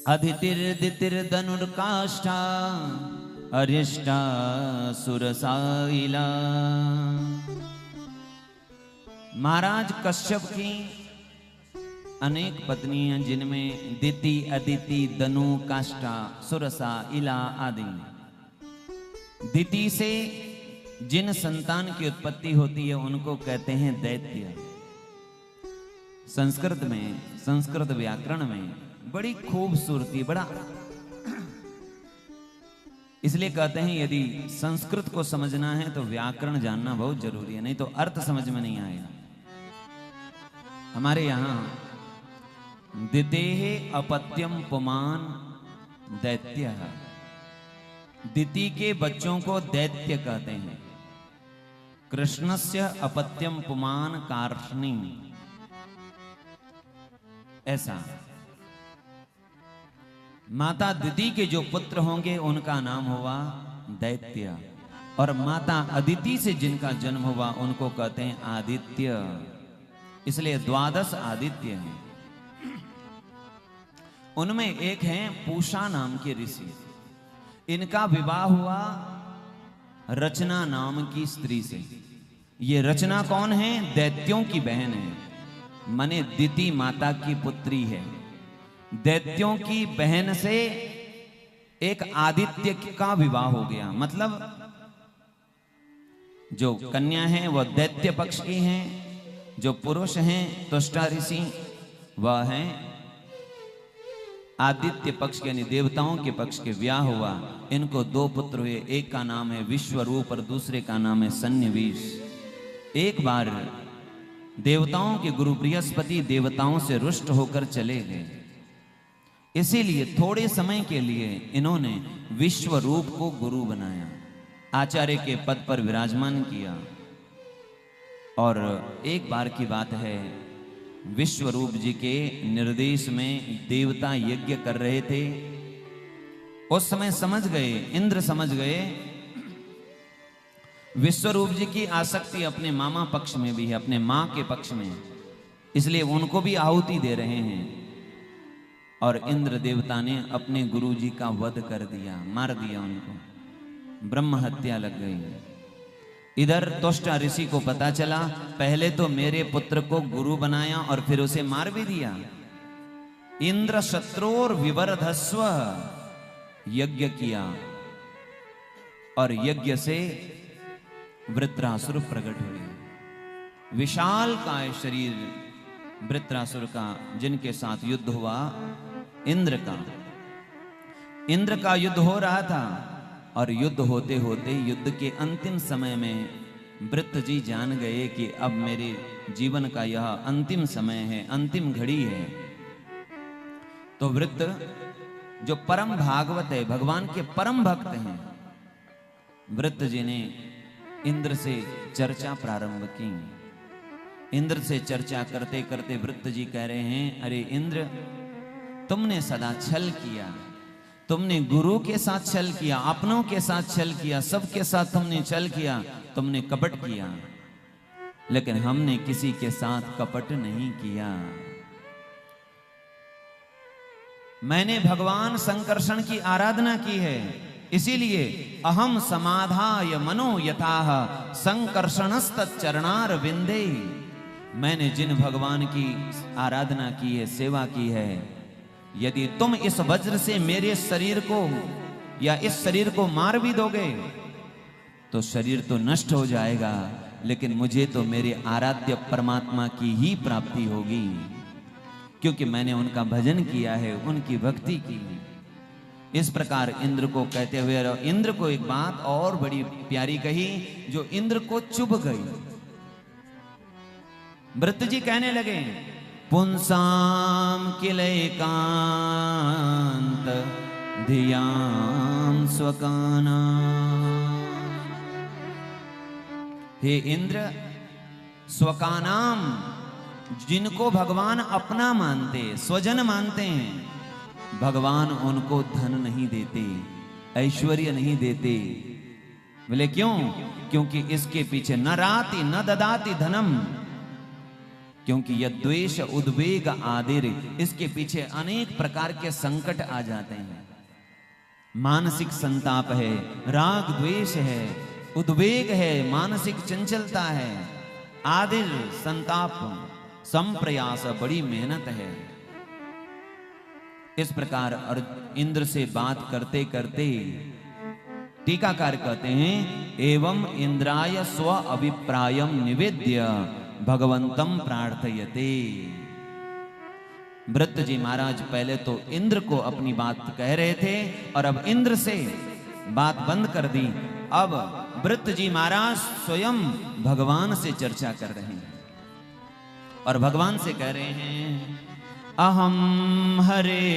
अदितिर्दितिर्धनुर्काष्ठा अरिष्टा सुरसाइला। महाराज कश्यप की अनेक पत्नियां जिनमें दिति, अदिति, दनु, काष्ठा, सुरसा, इला आदि। दिति से जिन संतान की उत्पत्ति होती है उनको कहते हैं दैत्य। संस्कृत में, संस्कृत व्याकरण में बड़ी खूबसूरती, बड़ा इसलिए कहते हैं यदि संस्कृत को समझना है तो व्याकरण जानना बहुत जरूरी है, नहीं तो अर्थ समझ में नहीं आएगा। हमारे यहां दितेः अपत्यम पुमान दैत्य, दिति के बच्चों को दैत्य कहते हैं। कृष्णस्य अपत्यम पुमान कार्ष्णी, ऐसा। माता दिति के जो पुत्र होंगे उनका नाम हुआ दैत्य, और माता अदिति से जिनका जन्म हुआ उनको कहते हैं आदित्य। इसलिए 12 आदित्य हैं। उनमें एक हैं पूषा नाम के ऋषि। इनका विवाह हुआ रचना नाम की स्त्री से। ये रचना कौन है? दैत्यों की बहन है, माने दिति माता की पुत्री है। दैत्यों की बहन से एक आदित्य का विवाह हो गया। मतलब जो कन्या है वह दैत्य पक्ष की हैं, जो पुरुष हैं त्वष्टा ऋषि वह हैं आदित्य पक्ष के, यानी देवताओं के पक्ष के। ब्याह हुआ, इनको 2 पुत्र हुए। एक का नाम है विश्वरूप और दूसरे का नाम है सन्निवेश। एक बार देवताओं के गुरु बृहस्पति देवताओं से रुष्ट होकर चले गए, इसीलिए थोड़े समय के लिए इन्होंने विश्वरूप को गुरु बनाया, आचार्य के पद पर विराजमान किया। और एक बार की बात है, विश्वरूप जी के निर्देश में देवता यज्ञ कर रहे थे। उस समय समझ गए, इंद्र समझ गए विश्वरूप जी की आसक्ति अपने मामा पक्ष में भी है, अपने मां के पक्ष में, इसलिए उनको भी आहुति दे रहे हैं। और इंद्र देवता ने अपने गुरु जी का वध कर दिया, मार दिया उनको, ब्रह्म हत्या लग गई। इधर त्वष्टा ऋषि को पता चला, पहले तो मेरे पुत्र को गुरु बनाया और फिर उसे मार भी दिया। इंद्र शत्रुर विवर्धस्व यज्ञ किया, और यज्ञ से वृत्रासुर प्रकट हुए। विशाल काय शरीर वृत्रासुर का, जिनके साथ युद्ध हुआ इंद्र का युद्ध हो रहा था। और युद्ध होते होते युद्ध के अंतिम समय में वृत्र जी जान गए कि अब मेरे जीवन का यह अंतिम समय है, अंतिम घड़ी है। तो वृत्र जो परम भागवत है, भगवान के परम भक्त हैं, वृत्र जी ने इंद्र से चर्चा प्रारंभ की। इंद्र से चर्चा करते करते वृत्र जी कह रहे हैं, अरे इंद्र, तुमने सदा छल किया, तुमने गुरु के साथ छल किया, अपनों के साथ छल किया, सबके साथ तुमने छल किया, तुमने कपट किया, लेकिन हमने किसी के साथ कपट नहीं किया। मैंने भगवान संकर्षण की आराधना की है, इसीलिए अहम समाधाय मनो यथाह संकर्षणस्त चरणार विंदे। मैंने जिन भगवान की आराधना की है, सेवा की है, यदि तुम इस वज्र से मेरे शरीर को या इस शरीर को मार भी दोगे तो शरीर तो नष्ट हो जाएगा, लेकिन मुझे तो मेरे आराध्य परमात्मा की ही प्राप्ति होगी, क्योंकि मैंने उनका भजन किया है, उनकी भक्ति की। इस प्रकार इंद्र को कहते हुए, इंद्र को एक बात और बड़ी प्यारी कही जो इंद्र को चुभ गई। वृत्र जी कहने लगे, पुंसाम किलैकांत धियाम स्वकाना। हे इंद्र, स्वकानाम, जिनको भगवान अपना मानते, स्वजन मानते हैं, भगवान उनको धन नहीं देते, ऐश्वर्य नहीं देते। बोले क्यों? क्योंकि इसके पीछे न राति न ददाति धनम, क्योंकि यह द्वेष उद्वेग आदिर, इसके पीछे अनेक प्रकार के संकट आ जाते हैं। मानसिक संताप है, राग द्वेष है, उद्वेग है, मानसिक चंचलता है, आदिर संताप, संप्रयास, बड़ी मेहनत है। इस प्रकार और इंद्र से बात करते करते टीकाकार कहते हैं, एवं इंद्राय स्व अभिप्रायम निवेद्य भगवंतम प्रार्थयते। वृत्त जी महाराज पहले तो इंद्र को अपनी बात कह रहे थे और अब इंद्र से बात बंद कर दी। अब वृत्त जी महाराज स्वयं भगवान से चर्चा कर रहे हैं और भगवान से कह रहे हैं, अहम हरे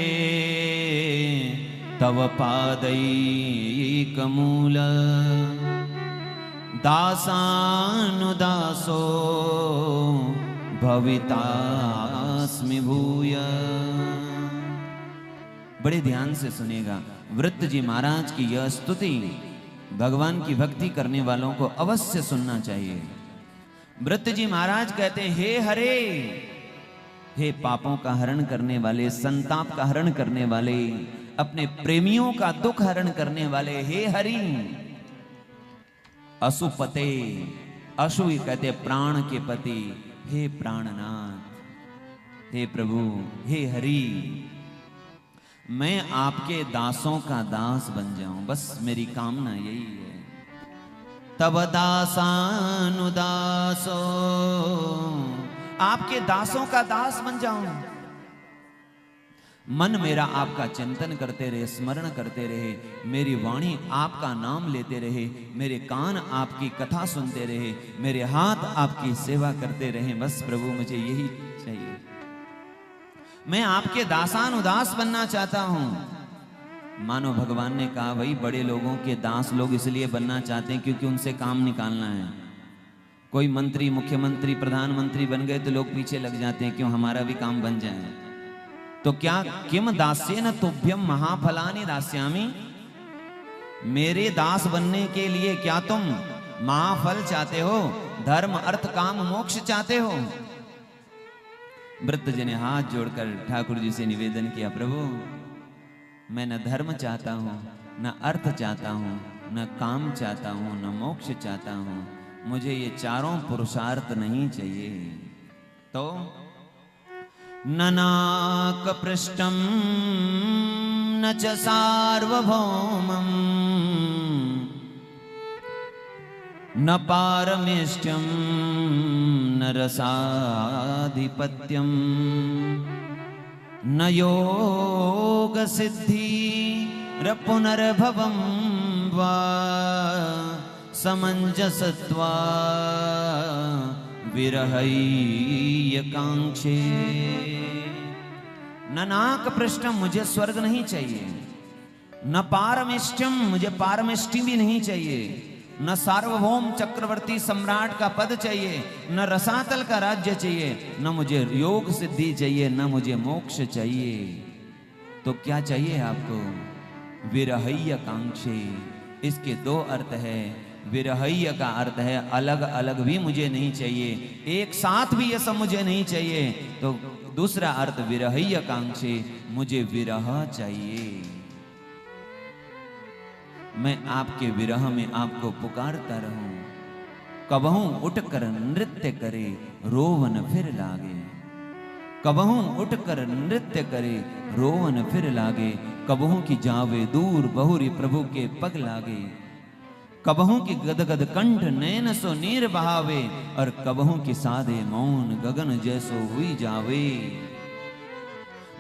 तव पादैकमूल दासानुदासो भवितास्मि भूय। बड़े ध्यान से सुनिएगा, वृत्त जी महाराज की यह स्तुति भगवान की भक्ति करने वालों को अवश्य सुनना चाहिए। वृत्त जी महाराज कहते हैं, हे हरे, हे पापों का हरण करने वाले, संताप का हरण करने वाले, अपने प्रेमियों का दुख हरण करने वाले, हे हरि। असुपते, अशु कहते प्राण के पति, हे प्राणनाथ, हे प्रभु, हे हरि, मैं आपके दासों का दास बन जाऊं, बस मेरी कामना यही है। तब दासानुदासो, आपके दासों का दास बन जाऊं। मन मेरा आपका चिंतन करते रहे, स्मरण करते रहे, मेरी वाणी आपका नाम लेते रहे, मेरे कान आपकी कथा सुनते रहे, मेरे हाथ आपकी सेवा करते रहे, बस प्रभु मुझे यही चाहिए। मैं आपके दासानुदास बनना चाहता हूं। मानो भगवान ने कहा, भाई बड़े लोगों के दास लोग इसलिए बनना चाहते हैं क्योंकि उनसे काम निकालना है। कोई मंत्री, मुख्यमंत्री, प्रधानमंत्री बन गए तो लोग पीछे लग जाते हैं, क्यों हमारा भी काम बन जाए। तो क्या किम दास्येन तुभ्यम महाफलानि दास्यामि, मेरे दास बनने के लिए क्या तुम महाफल चाहते हो, धर्म अर्थ काम मोक्ष चाहते हो। वृत्त जी ने हाथ जोड़कर ठाकुर जी से निवेदन किया, प्रभु मैं न धर्म चाहता हूं, न अर्थ चाहता हूं, न काम चाहता हूं, न मोक्ष चाहता हूं, मुझे ये चारों पुरुषार्थ नहीं चाहिए। तो न नाकपृष्ठं न च सार्वभौमं न पारमेष्ठ्यं न रसाधिपत्यं न योग सिद्धि पुनर्भवं वा समंजसत्वा विरहय्य कांक्षे। न नाक पृष्ठम, मुझे स्वर्ग नहीं चाहिए, न पारमेष्ठ्यम, मुझे पारमेष्टि भी नहीं चाहिए, न सार्वभौम चक्रवर्ती सम्राट का पद चाहिए, न रसातल का राज्य चाहिए, न मुझे योग सिद्धि चाहिए, न मुझे मोक्ष चाहिए। तो क्या चाहिए आपको? विरहय्य कांक्षे। इसके दो अर्थ है। विरहय्य का अर्थ है अलग अलग भी मुझे नहीं चाहिए, एक साथ भी ये सब मुझे नहीं चाहिए। तो दूसरा अर्थ विरहय्य कांक्षे, मुझे विरह चाहिए। मैं आपके विरह में आपको पुकारता रहूं, कबहू उठकर नृत्य करे रोवन फिर लागे। कबहू उठकर नृत्य करे रोवन फिर लागे, कबहू की जावे दूर बहुरी प्रभु के पग लागे। कबहू की गदगद कंठ नैन सो नीर बहावे, और कबहू की साधे मौन गगन जैसो हुई जावे।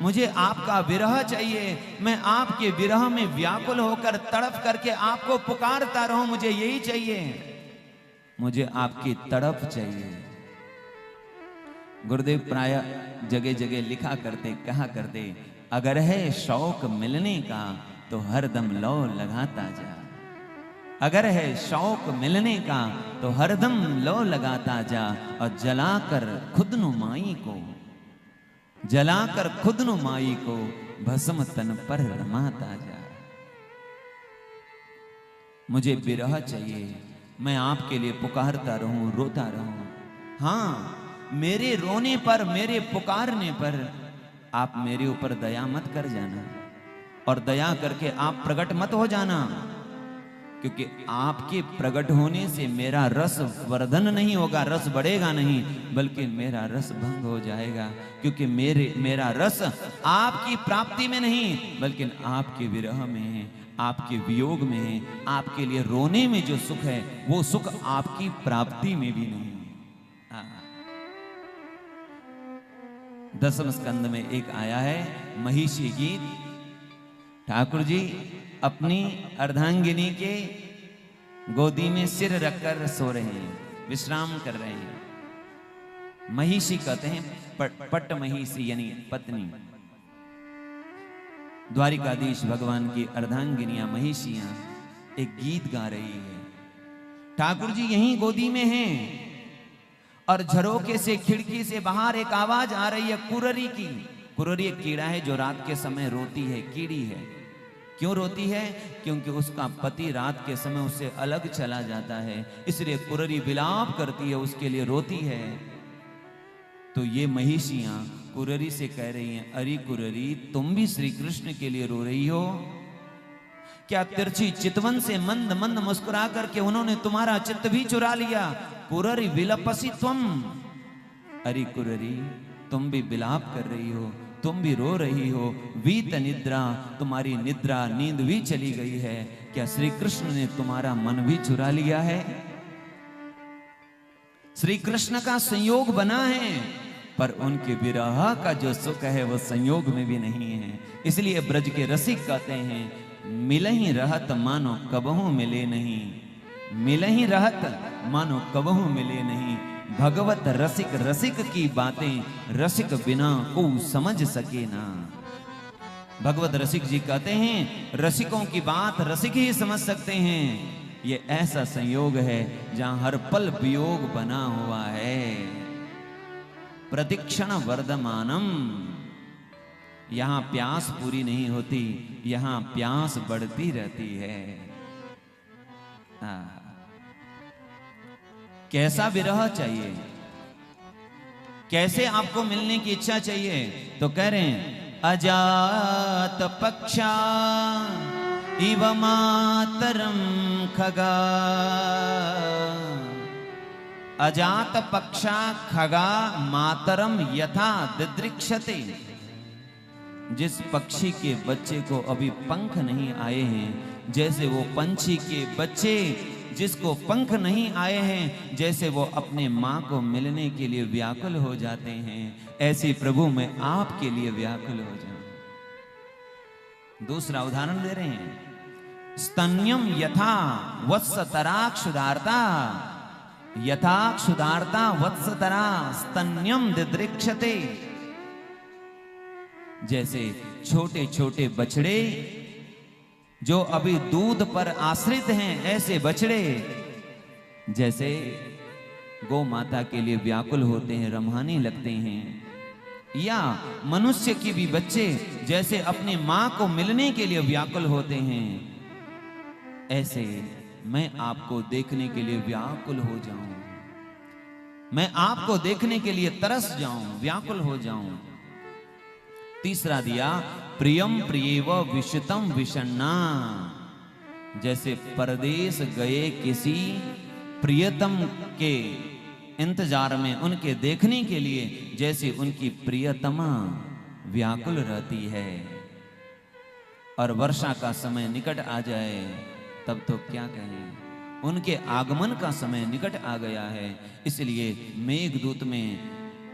मुझे आपका विरह चाहिए, मैं आपके विरह में व्याकुल होकर तड़प करके आपको पुकारता रहूं, मुझे यही चाहिए, मुझे आपकी तड़प चाहिए। गुरुदेव प्राय जगह जगह लिखा करते, कहा करते, अगर है शौक मिलने का तो हरदम लौ लगाता जा। अगर है शौक मिलने का तो हरदम लौ लगाता जा, और जलाकर खुद नुमाई को, जलाकर खुद नुमाई को भस्म तन पर रमाता जा। मुझे विरह चाहिए, मैं आपके लिए पुकारता रहूं, रोता रहूं। हाँ, मेरे रोने पर, मेरे पुकारने पर आप मेरे ऊपर दया मत कर जाना और दया करके आप प्रकट मत हो जाना, क्योंकि आपके प्रकट होने से मेरा रस वर्धन नहीं होगा, रस बढ़ेगा नहीं, बल्कि मेरा रस भंग हो जाएगा। क्योंकि मेरा रस आपकी प्राप्ति में नहीं, बल्कि आपके विरह में है, आपके वियोग में है। आपके लिए रोने में जो सुख है, वो सुख आपकी प्राप्ति में भी नहीं। दसम स्कंद में एक आया है महिषी गीत। ठाकुर जी अपनी अर्धांगिनी के गोदी में सिर रखकर सो रहे हैं, विश्राम कर रहे हैं। महिषी कहते हैं पट महिषी यानी पत्नी। द्वारिकाधीश भगवान की अर्धांगिनियां महिषियां एक गीत गा रही है। ठाकुर जी यहीं गोदी में हैं और झरोके से, खिड़की से बाहर एक आवाज आ रही है कुररी की। कुररी एक कीड़ा है जो रात के समय रोती है, कीड़ी है। क्यों रोती है? क्योंकि उसका पति रात के समय उससे अलग चला जाता है, इसलिए कुररी विलाप करती है, उसके लिए रोती है। तो ये महिषियां कुररी से कह रही हैं, अरे कुररी तुम भी श्री कृष्ण के लिए रो रही हो क्या? तिरछी चितवन से मंद मंद मुस्कुरा करके उन्होंने तुम्हारा चित्त भी चुरा लिया। कुररी विलपसी तुम, अरे कुररी तुम भी विलाप कर रही हो, तुम भी रो रही हो। वीत निद्रा, तुम्हारी निद्रा नींद भी चली गई है। क्या श्री कृष्ण ने तुम्हारा मन भी चुरा लिया है? श्री कृष्ण का संयोग बना है, पर उनके विरह का जो सुख है वो संयोग में भी नहीं है। इसलिए ब्रज के रसिक कहते हैं, मिलहि रहत मानो कबहू मिले नहीं, मिलहि रहत मानो कबहू मिले नहीं। भगवत रसिक रसिक की बातें रसिक बिना को समझ सके ना। भगवत रसिक जी कहते हैं, रसिकों की बात रसिक ही समझ सकते हैं। ये ऐसा संयोग है जहां हर पल वियोग बना हुआ है। प्रतिक्षण वर्धमानम, यहां प्यास पूरी नहीं होती, यहां प्यास बढ़ती रहती है। कैसा विरह चाहिए, कैसे आपको मिलने की इच्छा चाहिए? तो कह रहे हैं, अजात पक्षा इव मातरम खगा। अजात पक्षा खगा मातरम यथा दिदृक्षते। जिस पक्षी के बच्चे को अभी पंख नहीं आए हैं, जैसे वो पंछी के बच्चे जिसको पंख नहीं आए हैं, जैसे वो अपने माँ को मिलने के लिए व्याकुल हो जाते हैं, ऐसे प्रभु मैं आपके लिए व्याकुल हो जाऊं। दूसरा उदाहरण दे रहे हैं, स्तन्यम यथा वत्सतराक्षुदार्ता, यथाक्षुदार्ता वत्सतरा स्तन्यम दिदृक्षते। जैसे छोटे छोटे बछड़े जो अभी दूध पर आश्रित हैं, ऐसे बछड़े जैसे गौ माता के लिए व्याकुल होते हैं, रम्हाने लगते हैं। या मनुष्य की भी बच्चे जैसे अपनी मां को मिलने के लिए व्याकुल होते हैं, ऐसे मैं आपको देखने के लिए व्याकुल हो जाऊं, मैं आपको देखने के लिए तरस जाऊं, व्याकुल हो जाऊं। तीसरा दिया, प्रियम प्रियेव विषितम विषण्णा। जैसे परदेश गए किसी प्रियतम के इंतजार में, उनके देखने के लिए जैसे उनकी प्रियतमा व्याकुल रहती है। और वर्षा का समय निकट आ जाए तब तो क्या कहें, उनके आगमन का समय निकट आ गया है। इसलिए मेघदूत में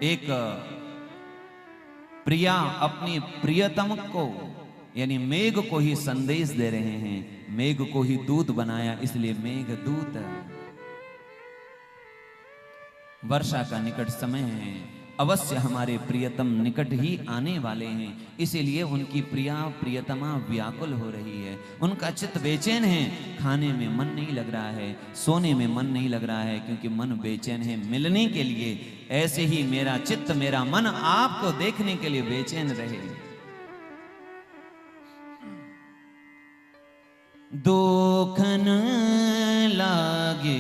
एक प्रिया अपनी प्रियतम को यानी मेघ को ही संदेश दे रहे हैं, मेघ को ही दूत बनाया, इसलिए मेघदूत। वर्षा का निकट समय है, अवश्य हमारे प्रियतम निकट ही आने वाले हैं, इसीलिए उनकी प्रिया प्रियतमा व्याकुल हो रही है। उनका चित्त बेचैन है, खाने में मन नहीं लग रहा है, सोने में मन नहीं लग रहा है, क्योंकि मन बेचैन है मिलने के लिए। ऐसे ही मेरा चित्त मेरा मन आपको देखने के लिए बेचैन रहे। दोखन लागे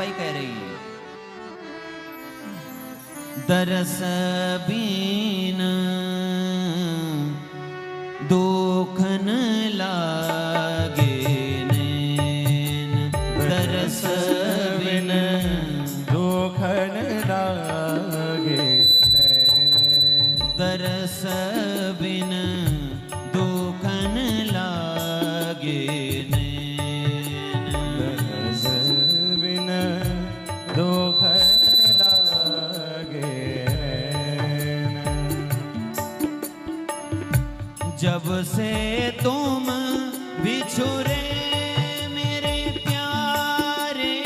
मीराबाई कह रही है, दरस बीन दोखन लागे नैन, दरस बिन दोखन लागे नैन, दरस बिन दोखन लागे नैन, दरस बिन दोखन लागे नैन। जब से तुम बिछुरे मेरे प्यारे,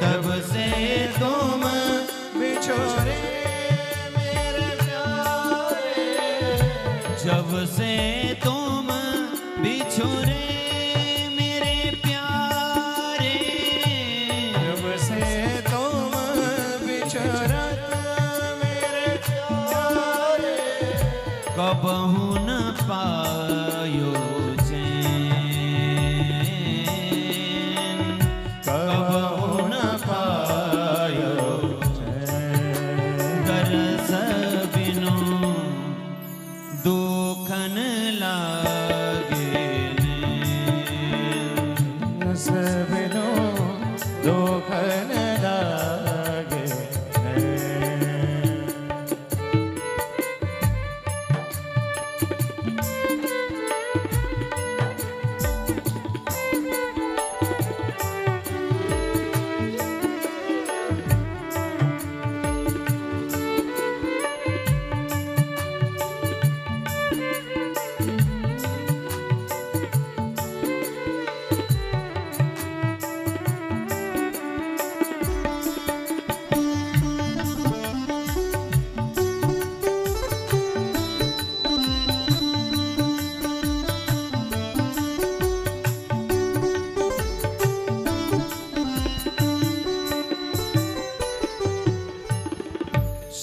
तब से तुम बिछोरे मेरे प्यारे, जब से तुम बिछुरे मेरे प्यारे, जब से तुम बिछड़त मेरे प्यारे, कबहू न पायो चैन, कबहू न पायो चैन। दरस बिनु दोखन लागे नैन, दरस बिनु दोखन लागे नैन।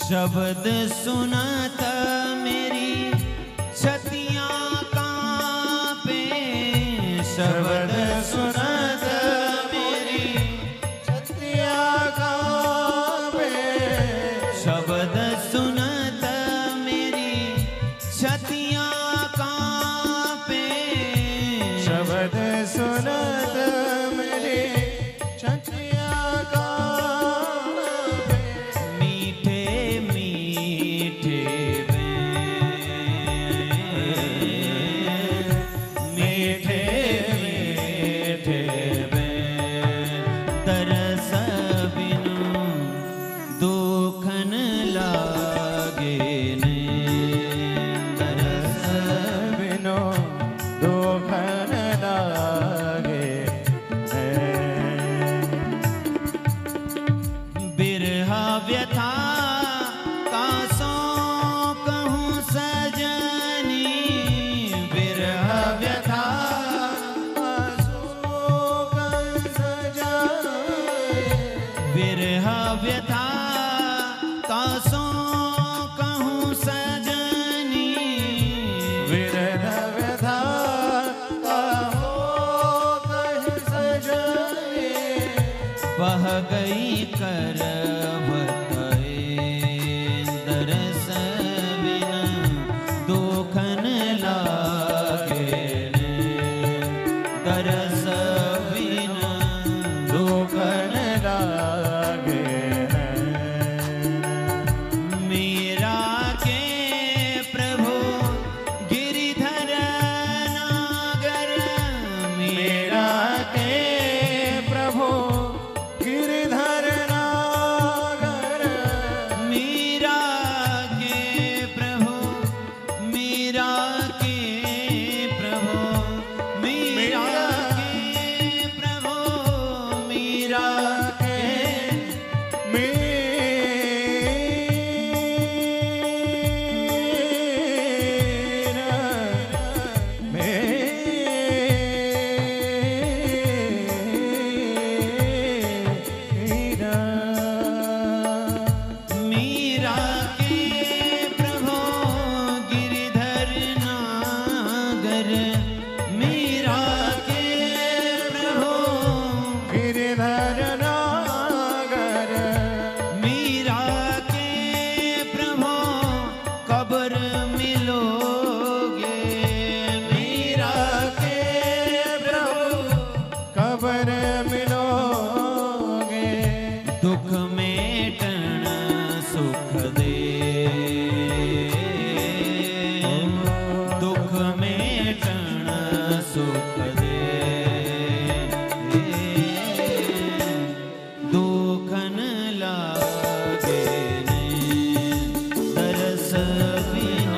शब्द सुनत मेरी छतियां कांपे, शब्द सुनत मेरी छतिया कांपे, शब्द सुनत मेरी छतियां कांपे, शब्द सुनत मेरी छतिया कांपे, मीठे मीठे बैन, मीठे मीठे बैन, तरस बिनु दोखन लागे नैन, तरस बिनु दोखन लागे नैन। बिरहा व्यथा का सो कहूँ सजनी, बिरहा व्यथा बिरहा व्यथा का सो कहूँ सजनी, विरह व्यथा काहो कहि सजनी, बह गई करवतए, दरस बिन दोखन लागे नैन, दरस बिन दोखन लागे नैन। मीरा के प्रभु गिरिधर नागर, मेरा के प्रभु गिरिधर नागर, कब्र मिलोगे मीरा के प्रभु कब्र मिलोगे, दुख मेटन सुख दे, दुख मेटन सुख दे, दुखन लागे ने तरस बिन,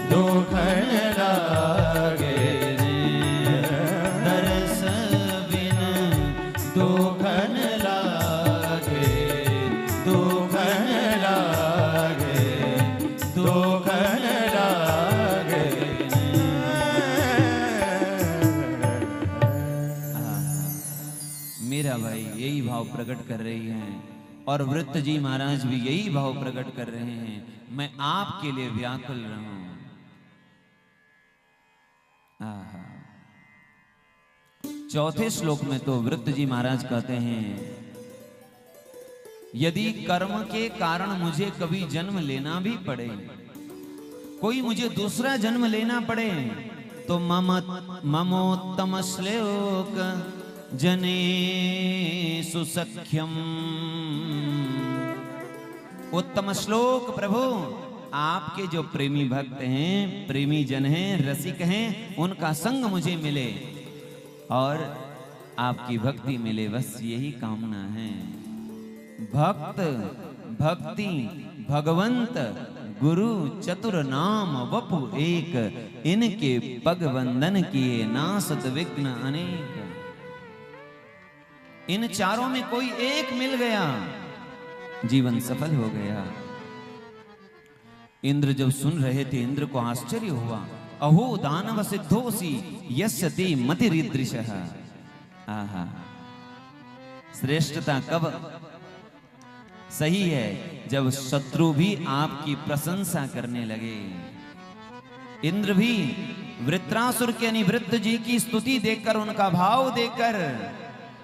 दुखन लागे ने तरस बिन, दुखन लागे, दुखन लागे, दुखन लागे। मेरा भाई यही भाव प्रकट कर रही हैं और वृत्त जी महाराज भी यही भाव प्रकट कर रहे हैं, मैं आपके लिए व्याकुल रहूं। आहा। चौथे श्लोक में तो वृत्त जी महाराज कहते हैं, यदि कर्म के कारण मुझे कभी जन्म लेना भी पड़े, कोई मुझे दूसरा जन्म लेना पड़े, तो ममोत्तम श्लोक जने सुसख्यम। उत्तम श्लोक प्रभु, आपके जो प्रेमी भक्त हैं, प्रेमी जन हैं, रसिक हैं, उनका संग मुझे मिले और आपकी भक्ति मिले, बस यही कामना है। भक्त भक्ति भगवंत गुरु चतुर नाम वपु एक, इनके पग वंदन किए नासत विघ्न अनेक। इन चारों में कोई एक मिल गया, जीवन सफल हो गया। इंद्र जब सुन रहे थे, इंद्र को आश्चर्य हुआ, अहो दानव सिद्धोसी यस्य ते मतिरीदृशः। आहा, श्रेष्ठता कब सही है, जब शत्रु भी आपकी प्रशंसा करने लगे। इंद्र भी वृत्रासुर के वृत्त जी की स्तुति देखकर, उनका भाव देखकर,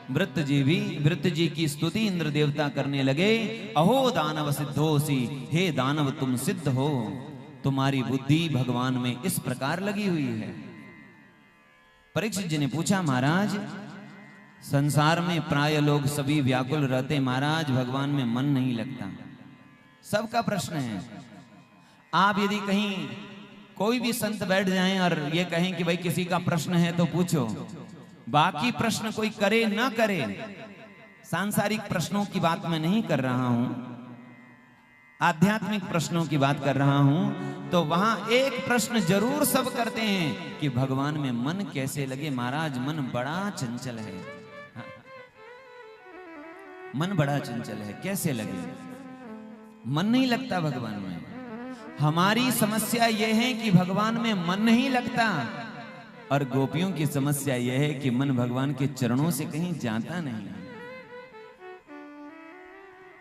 वृत्त जी की स्तुति इंद्र देवता करने लगे। अहो दानव सिद्धोसी, हे दानव तुम सिद्ध हो, तुम्हारी बुद्धि भगवान में इस प्रकार लगी हुई है। परीक्षित जी ने पूछा, महाराज संसार में प्राय लोग सभी व्याकुल रहते, महाराज भगवान में मन नहीं लगता, सबका प्रश्न है। आप यदि कहीं कोई भी संत बैठ जाएं और ये कहें कि भाई किसी का प्रश्न है तो पूछो, बाकी प्रश्न कोई करे ना करे, सांसारिक प्रश्नों की बात मैं नहीं कर रहा हूं, आध्यात्मिक प्रश्नों की बात कर रहा हूं, तो वहां एक प्रश्न जरूर सब करते हैं कि भगवान में मन कैसे लगे। महाराज मन बड़ा चंचल है, मन बड़ा चंचल है, कैसे लगे, मन नहीं लगता भगवान में। हमारी समस्या यह है कि भगवान में मन नहीं लगता, और गोपियों की समस्या यह है कि मन भगवान के चरणों से कहीं जाता नहीं।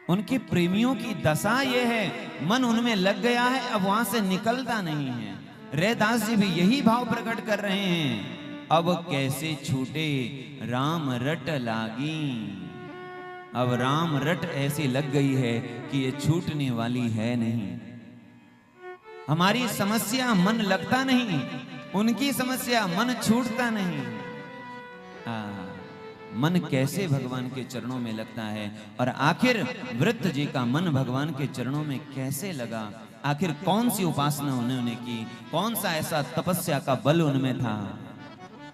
उनके प्रेमियों की दशा यह है, मन उनमें लग गया है, अब वहां से निकलता नहीं है। रैदास जी भी यही भाव प्रकट कर रहे हैं, अब कैसे छूटे राम रट लागी। अब राम रट ऐसी लग गई है कि ये छूटने वाली है नहीं। हमारी समस्या मन लगता नहीं, उनकी समस्या मन छूटता नहीं। मन कैसे भगवान के चरणों में लगता है, और आखिर वृत्त जी का मन भगवान के चरणों में कैसे लगा, आखिर कौन सी उपासना उन्होंने की, कौन सा ऐसा तपस्या का बल उनमें था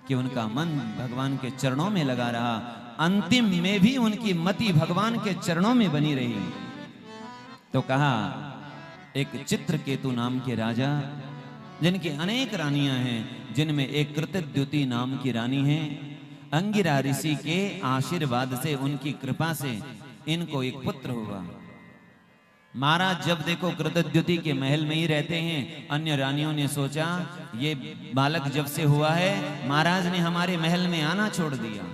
कि उनका मन भगवान के चरणों में लगा रहा। अंतिम में भी उनकी मति भगवान के चरणों में बनी रही। तो कहा, एक चित्रकेतु नाम के राजा, जिनकी अनेक रानियां हैं, जिनमें एक कृतद्युति नाम की रानी है, अंगिरा ऋषि के आशीर्वाद से, उनकी कृपा से इनको एक पुत्र हुआ। महाराज जब देखो कृतद्युति के महल में ही रहते हैं। अन्य रानियों ने सोचा ये बालक जब से हुआ है, महाराज ने हमारे महल में आना छोड़ दिया,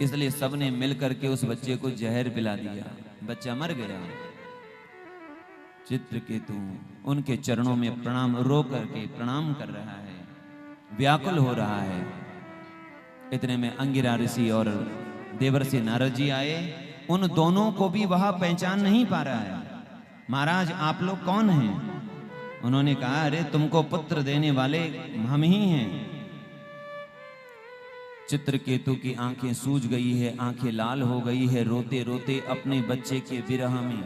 इसलिए सबने मिलकर के उस बच्चे को जहर पिला दिया, बच्चा मर गया। चित्रकेतु उनके चरणों में प्रणाम रो करके प्रणाम कर रहा है, व्याकुल हो रहा है। इतने में अंगिरा ऋषि और देवर्षि नारद जी आए। उन दोनों को भी वह पहचान नहीं पा रहा है। महाराज आप लोग कौन हैं? उन्होंने कहा, अरे तुमको पुत्र देने वाले हम ही हैं। चित्रकेतु की आंखें सूज गई है, आंखें लाल हो गई है, रोते रोते अपने बच्चे के विरह में,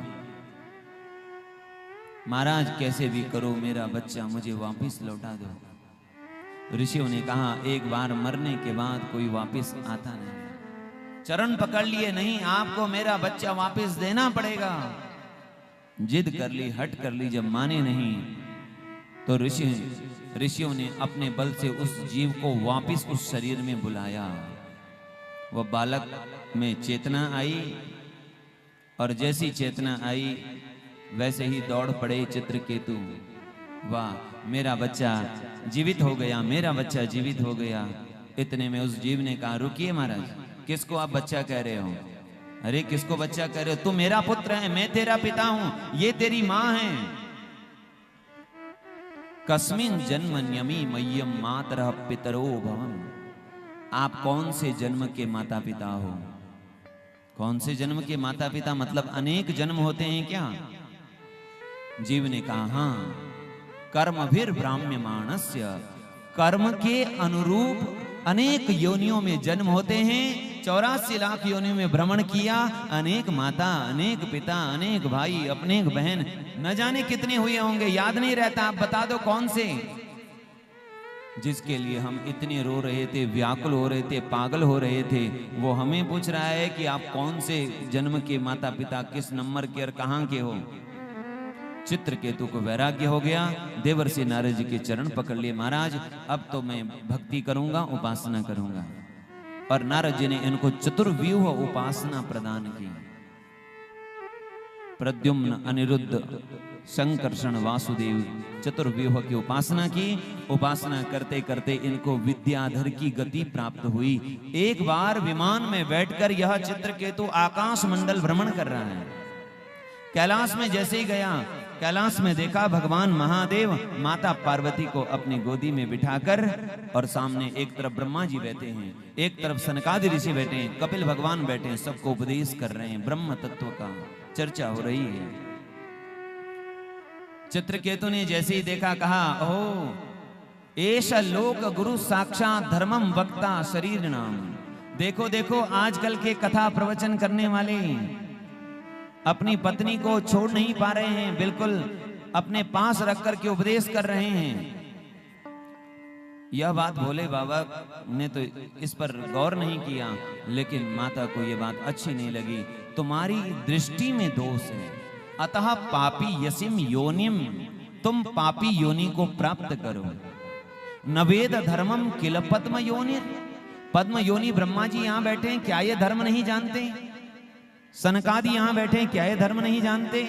महाराज कैसे भी करो मेरा बच्चा मुझे वापस लौटा दो। ऋषियों ने कहा, एक बार मरने के बाद कोई वापस आता नहीं। चरण पकड़ लिए, नहीं आपको मेरा बच्चा वापस देना पड़ेगा। जिद कर ली, हट कर ली, जब माने नहीं तो ऋषियों ने अपने बल से उस जीव को वापस उस शरीर में बुलाया। वह बालक में चेतना आई और जैसी चेतना आई वैसे ही दौड़ पड़े चित्रकेतु। वाह मेरा बच्चा जीवित हो गया, मेरा बच्चा जीवित हो गया। इतने में उस जीव ने कहा, रुकिए महाराज, किसको आप बच्चा कह रहे हो? अरे किसको बच्चा कह रहे हो? तू मेरा पुत्र है, मैं तेरा पिता हूं, ये तेरी मां है। कस्मिन जन्मन्यमी मह्यम मातरः पितरो भवम। आप कौन से जन्म के माता पिता हो? कौन से जन्म के माता पिता? मतलब अनेक जन्म होते हैं क्या? जीव ने कहा, हाँ, कर्मभिर ब्राह्म्यमाणस्य, कर्म के अनुरूप अनेक योनियों में जन्म होते हैं। 84 लाख योनियों में भ्रमण किया, अनेक माता, अनेक पिता, अनेक भाई, अनेक बहन, न जाने कितने हुए होंगे, याद नहीं रहता। आप बता दो कौन से? जिसके लिए हम इतने रो रहे थे, व्याकुल हो रहे थे, पागल हो रहे थे, वो हमें पूछ रहा है कि आप कौन से जन्म के माता पिता, किस नंबर के और कहां के हो? चित्रकेतु को वैराग्य हो गया। देवर्षि नारद जी के चरण पकड़ लिए, महाराज अब तो मैं भक्ति करूंगा, उपासना करूंगा। और नारद जी ने इनको चतुर्व्यूह उपासना प्रदान की। प्रद्युम्न, अनिरुद्ध, संकर्षण, वासुदेव, चतुर्व्यूह की उपासना की। उपासना करते करते इनको विद्याधर की गति प्राप्त हुई। एक बार विमान में बैठकर यह चित्रकेतु आकाश मंडल भ्रमण कर रहा है। कैलाश में जैसे ही गया, कैलाश में देखा भगवान महादेव माता पार्वती को अपनी गोदी में बिठाकर, और सामने एक तरफ ब्रह्मा जी बैठे हैं, एक तरफ सनकादि ऋषि बैठे हैं, कपिल भगवान बैठे हैं, सबको उपदेश कर रहे हैं, ब्रह्म तत्व का चर्चा हो रही है। चित्रकेतु ने जैसे ही देखा, कहा, ओ एष लोक गुरु साक्षात धर्मम वक्ता शरीर नाम। देखो देखो आजकल के कथा प्रवचन करने वाले अपनी पत्नी को छोड़ नहीं पा रहे हैं, बिल्कुल अपने पास रख कर के उपदेश कर रहे हैं। यह बात भोले बाबा ने तो इस पर गौर नहीं किया, लेकिन माता को यह बात अच्छी नहीं लगी। तुम्हारी दृष्टि में दोष है, अतः पापी यसिम योनिम, तुम पापी योनि को प्राप्त करो। नवेद धर्मम किल पद्म योनि, पद्म योनि ब्रह्मा जी यहां बैठे हैं, क्या ये धर्म नहीं जानते? सनकादि यहां बैठे हैं, क्या ये धर्म नहीं जानते?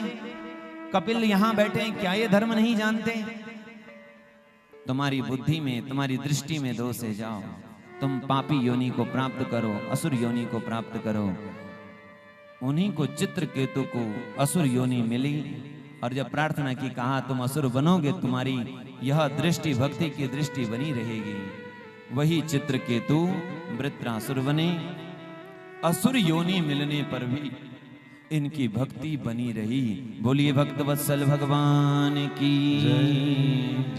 कपिल यहां बैठे हैं, क्या ये धर्म नहीं जानते? तुम्हारी बुद्धि में, तुम्हारी दृष्टि में दोष है, जाओ तुम पापी योनि को प्राप्त करो, असुर योनि को प्राप्त करो। उन्हीं को चित्रकेतु को असुर योनि मिली, और जब प्रार्थना की, कहा तुम असुर बनोगे, तुम्हारी यह दृष्टि भक्ति की दृष्टि बनी रहेगी। वही चित्रकेतु वृत्रासुर बने। असुर योनि मिलने पर भी इनकी भक्ति बनी रही। बोलिए भक्तवत्सल भगवान की जय।